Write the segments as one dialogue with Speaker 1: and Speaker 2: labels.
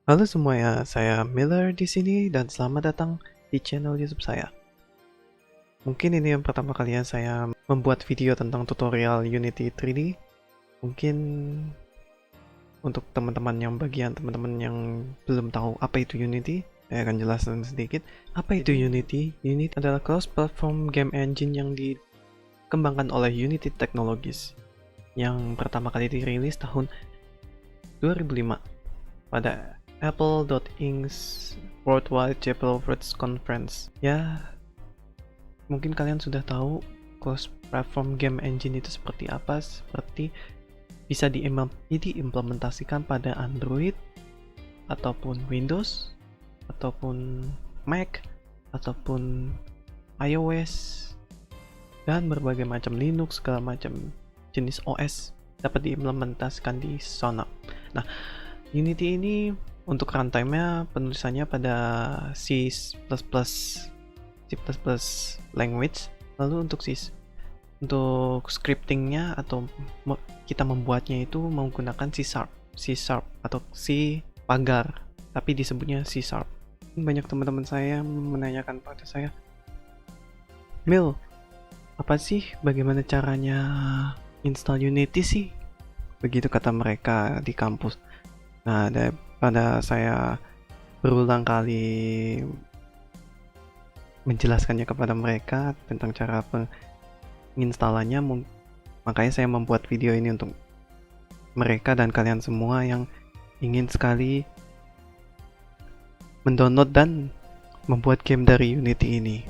Speaker 1: Halo semuanya, saya Miller di sini dan selamat datang di channel YouTube saya. Mungkin ini yang pertama kalinya saya membuat video tentang tutorial Unity 3D. Mungkin untuk teman-teman yang belum tahu apa itu Unity, saya akan jelaskan sedikit. Apa itu Unity? Unity adalah cross-platform game engine yang dikembangkan oleh Unity Technologies yang pertama kali dirilis tahun 2005 pada Apple.Inc.'s Worldwide Developers Conference. Ya, mungkin kalian sudah tahu cross-platform game engine itu seperti apa, seperti bisa diimplementasikan pada Android, ataupun Windows, ataupun Mac, ataupun iOS, dan berbagai macam Linux, segala macam jenis OS dapat diimplementasikan di sana. Nah, Unity ini untuk runtime-nya penulisannya pada C++ language. Lalu untuk scriptingnya atau kita membuatnya itu menggunakan C# atau C pagar, tapi disebutnya C#. Banyak teman-teman saya menanyakan pada saya, Mil, apa sih bagaimana caranya install Unity sih? Begitu kata mereka di kampus. Nah, daripada saya berulang kali menjelaskannya kepada mereka tentang cara penginstalannya, makanya saya membuat video ini untuk mereka dan kalian semua yang ingin sekali mendownload dan membuat game dari Unity ini.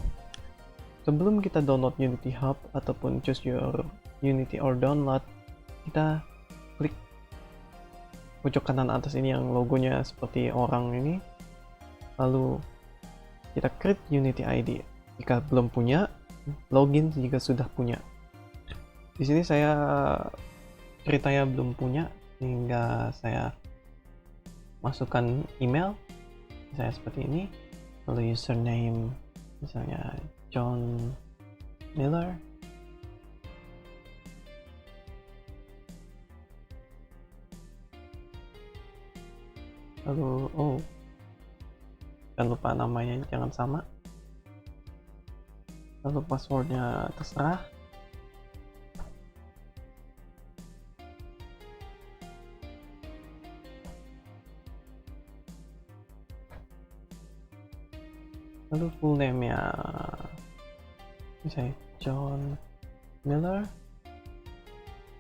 Speaker 1: Sebelum kita download Unity Hub ataupun choose your Unity or download, kita klik pojok kanan atas ini yang logonya seperti orang ini, lalu kita create Unity ID. Jika belum punya, login jika sudah punya. Di sini saya ceritanya belum punya, sehingga saya masukkan email saya seperti ini, lalu username misalnya John Miller, lalu jangan lupa namanya jangan sama, lalu passwordnya terserah, lalu full name nya misalnya John Miller.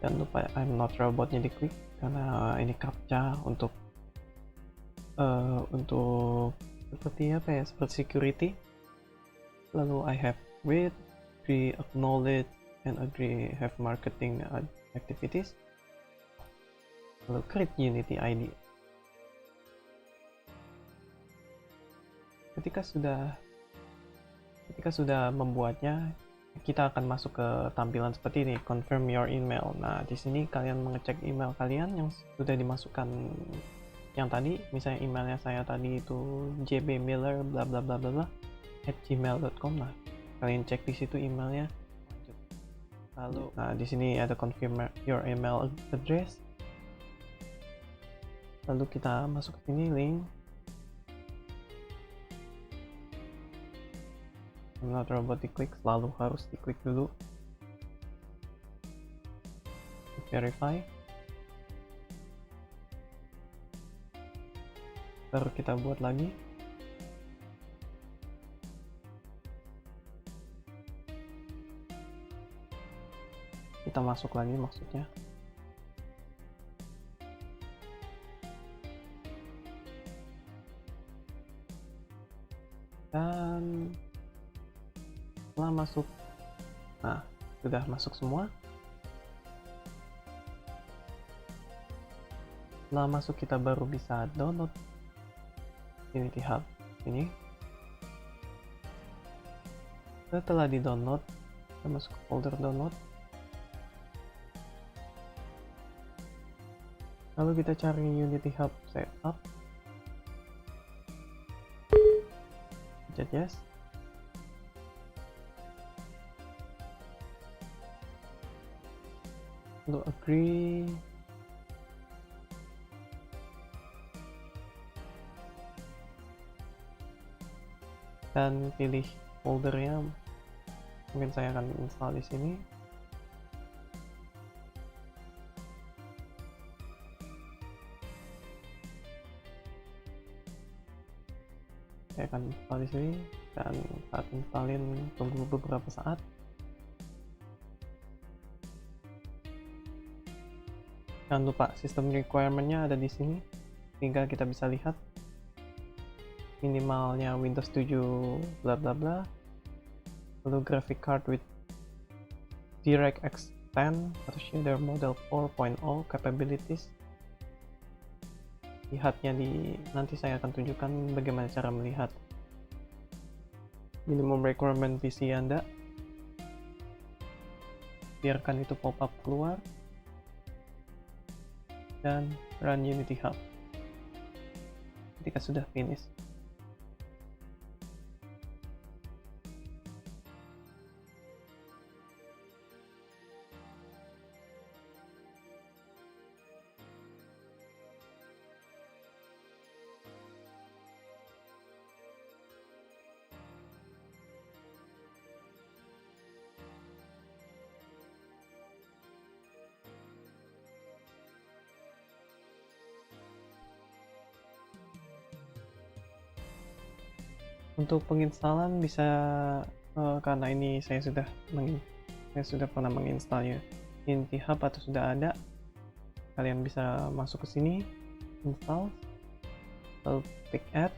Speaker 1: Jangan lupa I'm not robotnya diklik karena ini captcha untuk seperti apa ya, seperti security. Lalu I have read, agree, acknowledge, and agree have marketing activities. Lalu create Unity ID. Ketika sudah membuatnya, kita akan masuk ke tampilan seperti ini, confirm your email. Nah, di sini kalian mengecek email kalian yang sudah dimasukkan yang tadi, misalnya emailnya saya tadi itu jbmiller bla bla bla bla @gmail.com. Nah, kalian cek di situ emailnya. Lalu, nah di sini ada confirm your email address. Lalu kita masuk ke sini link. Not robot diklik, selalu harus diklik dulu. Verify. Baru kita buat lagi. Kita masuk lagi maksudnya. Dan setelah masuk, nah sudah masuk semua. Setelah masuk, kita baru bisa download Unity Hub ini. Setelah di download, kita masuk ke folder download. Lalu kita cari Unity Hub setup. Pencet yes. Lalu agree. dan pilih foldernya. Mungkin saya akan install di sini. Saya akan install di sini, dan saat installin tunggu beberapa saat. Jangan lupa sistem requirement-nya ada di sini, sehingga kita bisa lihat minimalnya Windows 7 bla bla bla, lalu graphic card with DirectX 10 atau shader model 4.0 capabilities. Lihatnya nanti saya akan tunjukkan bagaimana cara melihat minimum requirement PC Anda. Biarkan itu pop-up keluar dan run Unity Hub. Ketika sudah finish, untuk penginstalan bisa karena ini saya sudah pernah menginstalnya Unity Hub atau sudah ada, kalian bisa masuk ke sini, install, lalu klik add.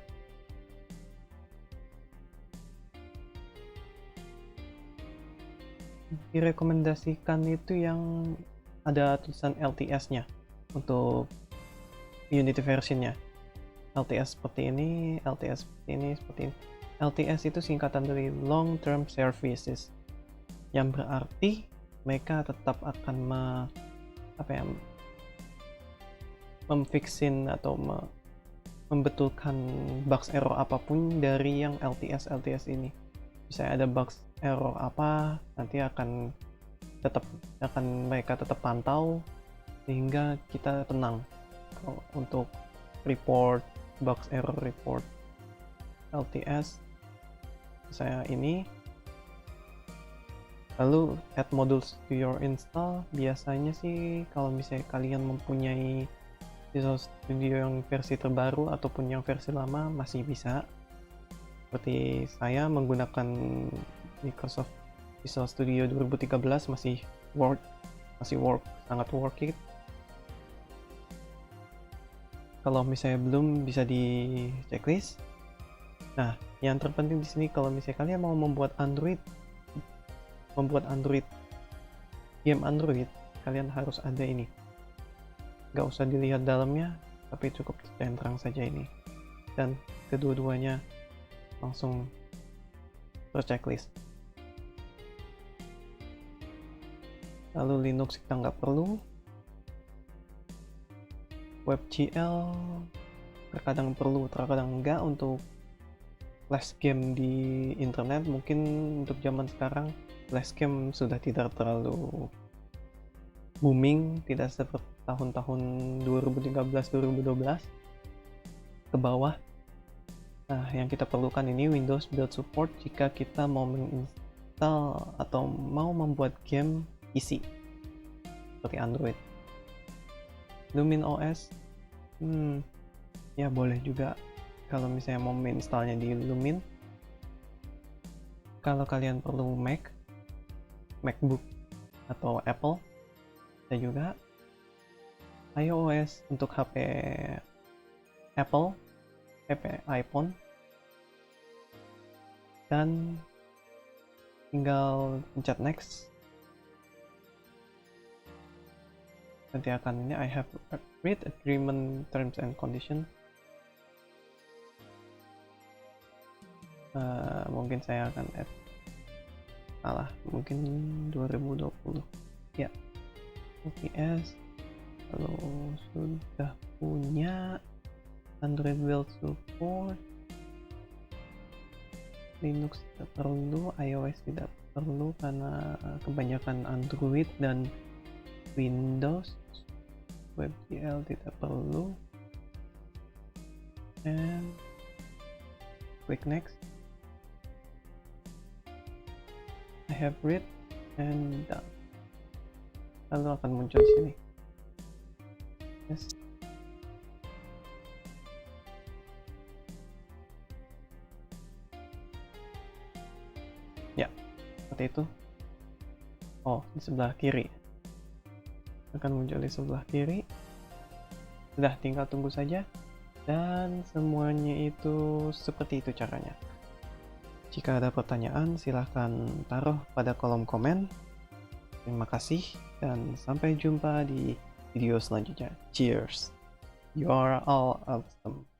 Speaker 1: Direkomendasikan itu yang ada tulisan LTS-nya untuk Unity versionnya. LTS seperti ini, LTS seperti ini, seperti ini. LTS itu singkatan dari Long Term Services, yang berarti mereka tetap akan memfixin atau membetulkan bugs error apapun dari yang LTS ini. Bisa ada bugs error apa, nanti mereka tetap pantau, sehingga kita tenang untuk report bugs error report LTS. Saya ini, lalu add modules to your install. Biasanya sih kalau misalnya kalian mempunyai Visual Studio yang versi terbaru ataupun yang versi lama masih bisa. Seperti saya menggunakan Microsoft Visual Studio 2013 masih work, sangat work it. Kalau misalnya belum, bisa di checklist. Nah, yang terpenting di sini kalau misalnya kalian mau membuat game Android, kalian harus ada ini. Gak usah dilihat dalamnya, tapi cukup centang saja ini. Dan kedua-duanya langsung terchecklist. Lalu Linux kita nggak perlu. WebGL terkadang perlu, terkadang enggak untuk flash game di internet. Mungkin untuk zaman sekarang flash game sudah tidak terlalu booming, tidak seperti tahun-tahun 2013-2012 ke bawah. Nah, yang kita perlukan ini Windows Build Support jika kita mau menginstal atau mau membuat game PC seperti Android. Lumin OS, ya boleh juga kalau misalnya mau menginstalnya di Lumin. Kalau kalian perlu MacBook atau Apple, ada juga iOS untuk HP Apple, HP iPhone, dan tinggal pencet next. Nanti akan ini I have read agreement terms and conditions. Mungkin saya akan add mungkin 2020 ya. OPS, kalau sudah punya Android Build Support, Linux tidak perlu, iOS tidak perlu karena kebanyakan Android dan Windows. WebGL tidak perlu, and click next. have read and done. Lalu akan muncul di sini. Yes. Ya, seperti itu. Oh, di sebelah kiri. Akan muncul di sebelah kiri. Sudah, tinggal tunggu saja. Dan semuanya itu seperti itu caranya. Jika ada pertanyaan, silahkan taruh pada kolom komen. Terima kasih dan sampai jumpa di video selanjutnya. Cheers! You are all awesome.